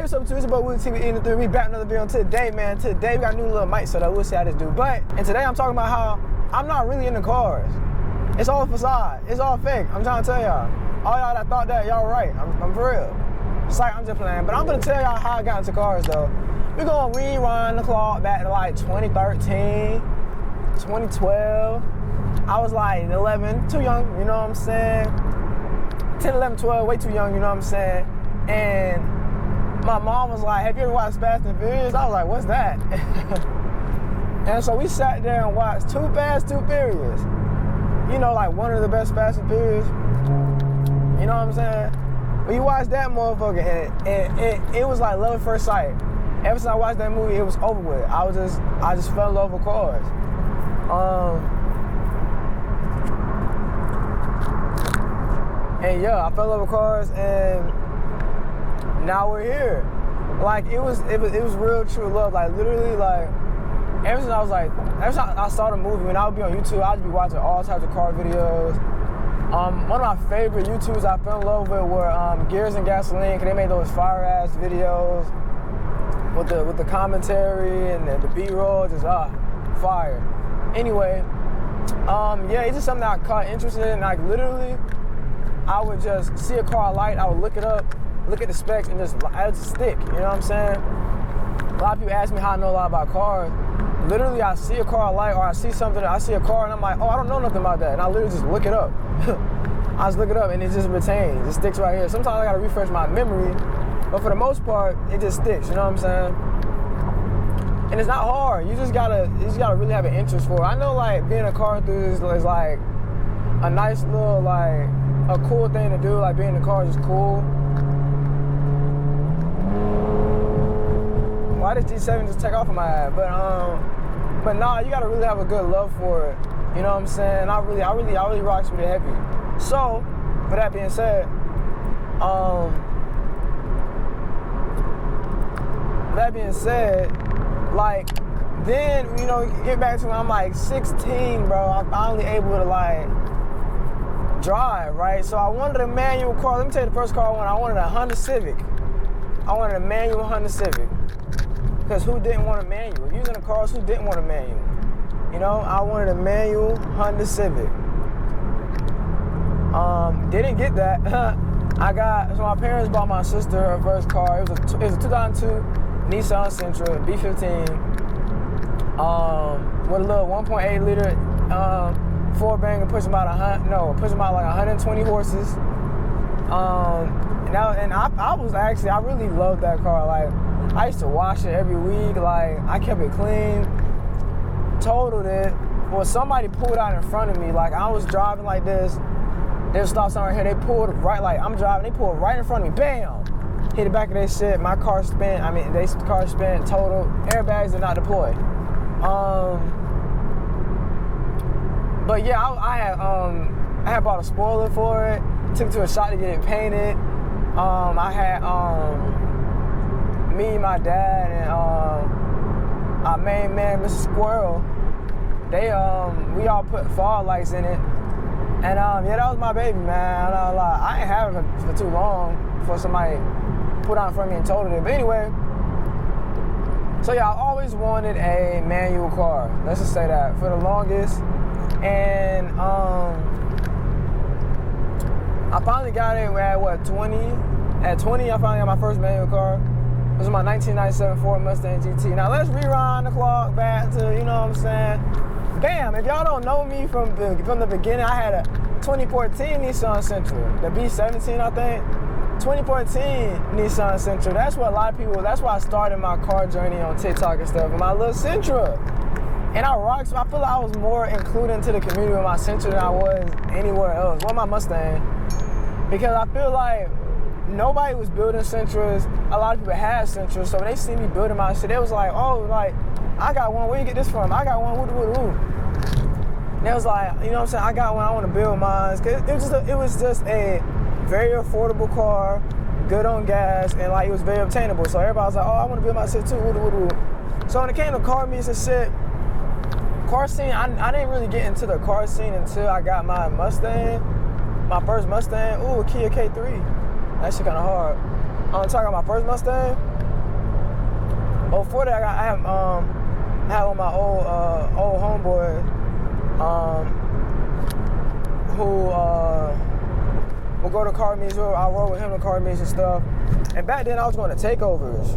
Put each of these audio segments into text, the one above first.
what's up, it's about Willie TV in the 3. We back another video today, man. Today we got a new little mic set up. We'll see how this do. And today I'm talking about how I'm not really into cars. It's all facade. It's all fake. I'm trying to tell y'all. All y'all that thought that, y'all right. I'm for real. It's like I'm just playing. But I'm gonna tell y'all how I got into cars though. We're gonna rewind the clock back to like 2013, 2012. I was like 11, too young, you know what I'm saying? 10, 11, 12, way too young, you know what I'm saying? And my mom was like, have you ever watched Fast and Furious? I was like, what's that? And so we sat there and watched Too Fast, Too Furious. You know, like one of the best Fast and Furious. You know what I'm saying? When you watch that motherfucker, and it was like love at first sight. Ever since I watched that movie, it was over with. I just fell in love with cars. And yeah, I fell in love with cars, and now we're here. Like it was real true love. Like literally, like ever since I saw the movie, when I would be on YouTube, I'd be watching all types of car videos. One of my favorite YouTubers I fell in love with were Gears and Gasoline, because they made those fire ass videos with the commentary and the B-roll, just fire. Anyway, yeah, it's just something that I caught interest in. Like literally, I would just see a car I liked, I would look it up, look at the specs, and I would just stick. You know what I'm saying? A lot of people ask me how I know a lot about cars. Literally, I see a car I like, or I see a car, and I'm like, oh, I don't know nothing about that, and I literally just look it up. I just look it up, and it just retains. It sticks right here. Sometimes I gotta refresh my memory, but for the most part, it just sticks. You know what I'm saying? And it's not hard. You just gotta really have an interest for it. I know, like, being a car enthusiast is like a nice little, like, a cool thing to do. Like, being in the car is just cool. Why did G7 just take off on my ass? But nah, you gotta really have a good love for it. You know what I'm saying? I really rocks with it heavy. So, with that being said, like, then, you know, get back to when I'm like 16, bro, I'm finally able to like drive, right? So I wanted a manual car. Let me tell you the first car I wanted. I wanted a Honda Civic. I wanted a manual Honda Civic. Because who didn't want a manual? If using the cars, who didn't want a manual? You know, I wanted a manual Honda Civic. Didn't get that. So my parents bought my sister her first car. It was a 2002 Nissan Sentra B15 with a little 1.8 liter four banger, pushing about like 120 horses. I really loved that car. Like, I used to wash it every week. Like, I kept it clean, totaled it. Well, somebody pulled out in front of me. Like, I was driving like this. There's a stop sign right here. They pulled right, like I'm driving. They pulled right in front of me. Bam! Hit the back of their shit. My car spent. Their car spent total. Airbags did not deploy. But yeah, I had bought a spoiler for it. Took it to a shop to get it painted. I had me, my dad, and our main man, Mr. Squirrel. We all put fog lights in it. And yeah, that was my baby, man. I ain't have it for too long before somebody put on in front of me and totaled it. But anyway, so yeah, I always wanted a manual car. Let's just say that for the longest. And I finally got it at 20. At 20, I finally got my first manual car. This was my 1997 Ford Mustang GT. Now let's rewind the clock back to, you know what I'm saying? Bam! If y'all don't know me from the beginning, I had a 2014 Nissan Sentra, the B17, I think. 2014 Nissan Sentra. That's what a lot of people. That's why I started my car journey on TikTok and stuff with my little Sentra. And I rocked. So I feel like I was more included into the community with my Sentra than I was anywhere else. Well, my Mustang, because I feel like nobody was building Sentras. A lot of people had Sentras, so when they see me building my shit, they was like, oh, like, I got one, where you get this from? I got one, woo. And they was like, you know what I'm saying, I got one, I want to build mine. Cause it was just a very affordable car, good on gas, and like it was very obtainable. So everybody was like, oh, I want to build my shit too, woo. So when it came to car meets and shit, car scene, I didn't really get into the car scene until I got my Mustang, my first Mustang. Ooh, a Kia K3. That shit kind of hard. talking about my first Mustang. Before that, I had one of my old homeboys who would go to car meets. I rode with him to car meets and stuff. And back then, I was going to takeovers.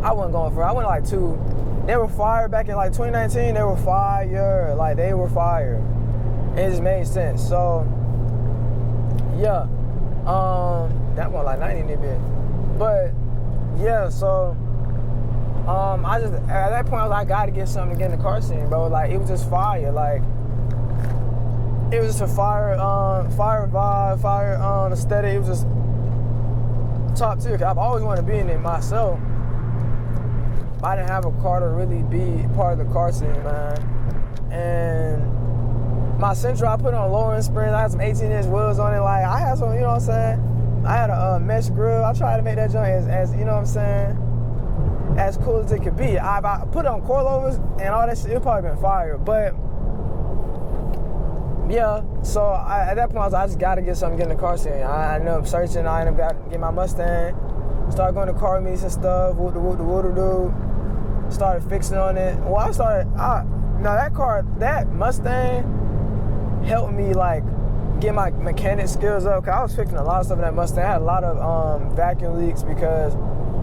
I wasn't going for it. I went like 2. They were fire back in like 2019. They were fire. Like, they were fire. It just made sense. So, yeah. That one like 90 in a bit. But, yeah, so, I just, at that point, I was like, I gotta get something to get in the car scene, bro. Like, it was just fire. Like, it was just a fire vibe, fire aesthetic. It was just top tier. I've always wanted to be in it myself. I didn't have a car to really be part of the car scene, man. And my Central, I put on lowering springs. I had some 18-inch wheels on it. Like, I had some, you know what I'm saying? I had a mesh grill. I tried to make that joint as you know what I'm saying, as cool as it could be. I put on coilovers and all that shit. It probably been fire. But, yeah, so at that point, I was like, I just got to get something to get in the car scene. I ended up searching. I ended up getting my Mustang. Started going to car meets and stuff. Whoop-de-whoop-de-whoop-de-doo. Started fixing on it. Well, that Mustang helped me like get my mechanic skills up. Cause I was fixing a lot of stuff in that Mustang. I had a lot of vacuum leaks because a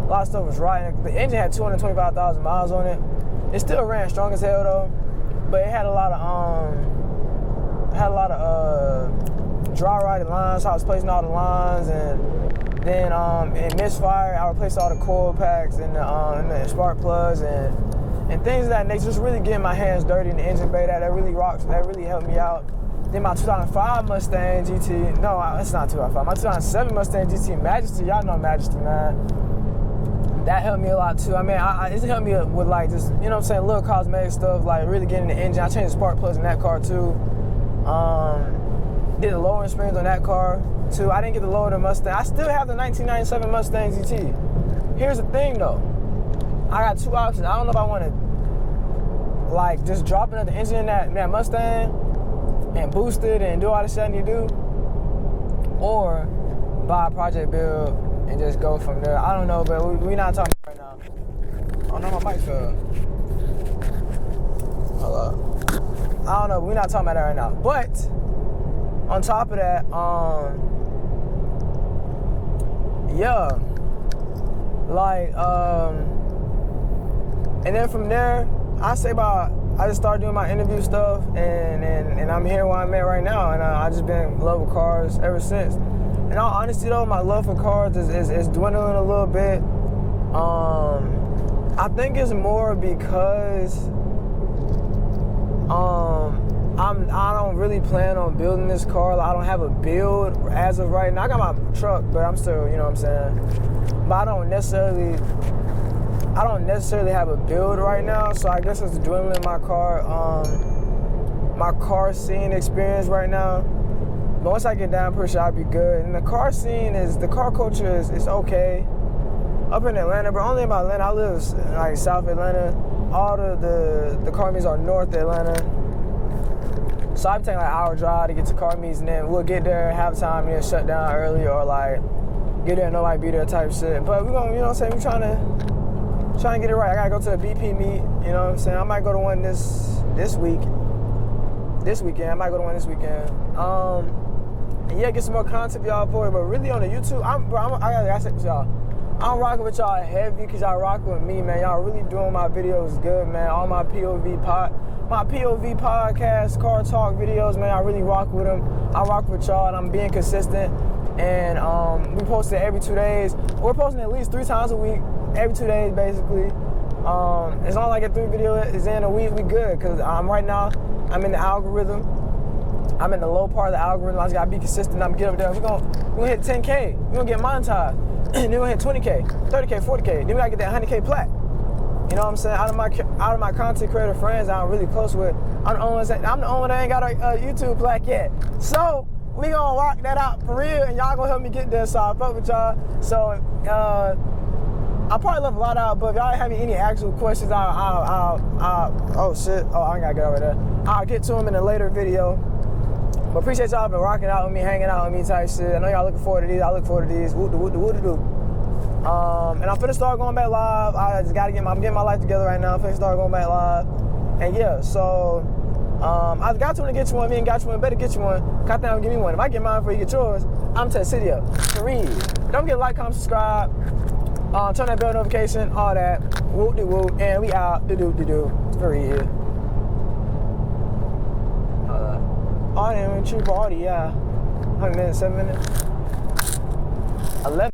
lot of stuff was rotten. The engine had 225,000 miles on it. It still ran strong as hell though, but it had a lot of dry rotted lines. So I was placing all the lines, and then in misfire, I replaced all the coil packs and the spark plugs and things of that nature. Just really getting my hands dirty in the engine bay. That really rocks. That really helped me out. Then my 2005 Mustang GT. No, it's not 2005. My 2007 Mustang GT Majesty. Y'all know Majesty, man. That helped me a lot too. I mean, it helped me with like just, you know what I'm saying, little cosmetic stuff, like really getting the engine. I changed the spark plugs in that car too. Did the lowering springs on that car too. I didn't get the lower the Mustang. I still have the 1997 Mustang GT. Here's the thing though. I got 2 options. I don't know if I want to like just drop another engine in that Mustang and boost it and do all the shit I need to do, or buy a project build and just go from there. I don't know, but we're not talking right now. Oh no, my mic fell. Hold up. I don't know, but we're not talking about that right now. But on top of that, yeah, like, and then from there, I just started doing my interview stuff, and I'm here where I'm at right now, and I just been in love with cars ever since. In all honesty though, my love for cars is dwindling a little bit. I think it's more because I don't really plan on building this car. I don't have a build as of right now. I got my truck, but I'm still, you know what I'm saying? But I don't necessarily have a build right now, so I guess it's dwindling my car scene experience right now. But once I get down, I'm pretty sure I'll be good. And the car scene the car culture is okay. Up in Atlanta, but only about Atlanta. I live like South Atlanta. All the car meets are North Atlanta. So I'm taking like an hour drive to get to car meets, and then we'll get there, have time, and then shut down early, or like get there and nobody be there type shit. But we're gonna, you know what I'm saying, we're trying to get it right. I gotta go to a BP meet, you know what I'm saying? I might go to one this weekend. I might go to one this weekend. And yeah, get some more content for y'all for it. But really on the YouTube, I gotta say this, y'all. I'm rocking with y'all heavy because y'all rocking with me, man. Y'all really doing my videos good, man. All my POV podcast, car talk videos, man. I really rock with them. I rock with y'all, and I'm being consistent. And we post it every 2 days. We're posting at least 3 times a week, every 2 days, basically. As long as I get 3 videos in a week, we good. Because right now, I'm in the algorithm. I'm in the low part of the algorithm. I just gotta be consistent. I'm gonna get up there. We're gonna hit 10K. We're gonna get monetized. Then we're gonna hit 20K, 30K, 40K. Then we gotta get that 100K plat. You know what I'm saying? Out of my content creator friends I'm really close with, I'm the only one that ain't got a YouTube plaque yet. So we gonna rock that out for real, and y'all gonna help me get there. So I fuck with y'all. So I probably left a lot out, but if y'all have any actual questions, oh shit, oh I ain't gotta get over there. I'll get to them in a later video. But appreciate y'all been rocking out with me, hanging out with me type shit. I know y'all looking forward to these. I look forward to these. Woo-de-woo-de-woo-de-doo. And I'm finna start going back live. I just gotta I'm getting my life together right now. I'm finna start going back live. And yeah, so I got you one to get you one. If you ain't got you one, better get you one. Cut down and give me one. If I get mine before you get yours, I'm tear the city up. For real. Don't forget to like, comment, subscribe. Turn that bell notification, all that. Woo-de-woo. And we out. Do-do-do-do. For real. Oh, damn, true party, yeah. How many minutes? 7 minutes? 11.